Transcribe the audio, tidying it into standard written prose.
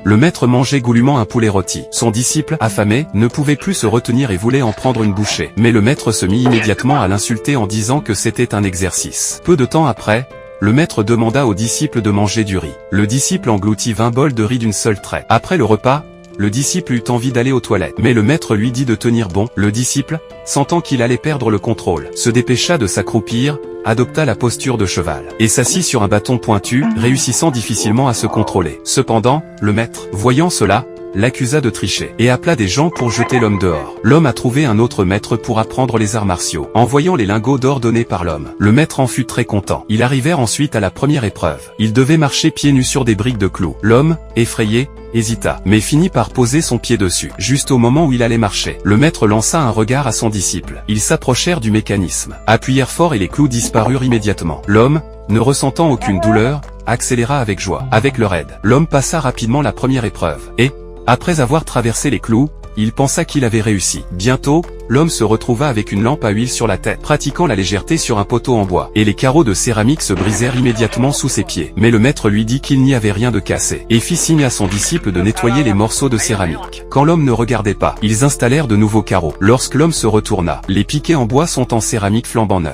Le maître mangeait goulûment un poulet rôti. Son disciple, affamé, ne pouvait plus se retenir et voulait en prendre une bouchée. Mais le maître se mit immédiatement à l'insulter en disant que c'était un exercice. Peu de temps après, le maître demanda au disciple de manger du riz. Le disciple engloutit 20 bols de riz d'une seule traite. Après le repas, le disciple eut envie d'aller aux toilettes. Mais le maître lui dit de tenir bon. Le disciple, sentant qu'il allait perdre le contrôle, se dépêcha de s'accroupir, adopta la posture de cheval, et s'assit sur un bâton pointu, réussissant difficilement à se contrôler. Cependant, le maître, voyant cela, l'accusa de tricher, et appela des gens pour jeter l'homme dehors. L'homme a trouvé un autre maître pour apprendre les arts martiaux. En voyant les lingots d'or donnés par l'homme, le maître en fut très content. Ils arrivèrent ensuite à la première épreuve. Ils devaient marcher pieds nus sur des briques de clous. L'homme, effrayé, hésita, mais finit par poser son pied dessus. Juste au moment où il allait marcher, le maître lança un regard à son disciple. Ils s'approchèrent du mécanisme, appuyèrent fort et les clous disparurent immédiatement. L'homme, ne ressentant aucune douleur, accéléra avec joie. Avec leur aide, l'homme passa rapidement la première épreuve, et, après avoir traversé les clous, il pensa qu'il avait réussi. Bientôt, l'homme se retrouva avec une lampe à huile sur la tête, pratiquant la légèreté sur un poteau en bois, et les carreaux de céramique se brisèrent immédiatement sous ses pieds. Mais le maître lui dit qu'il n'y avait rien de cassé, et fit signe à son disciple de nettoyer les morceaux de céramique. Quand l'homme ne regardait pas, ils installèrent de nouveaux carreaux. Lorsque l'homme se retourna, les piquets en bois sont en céramique flambant neuf.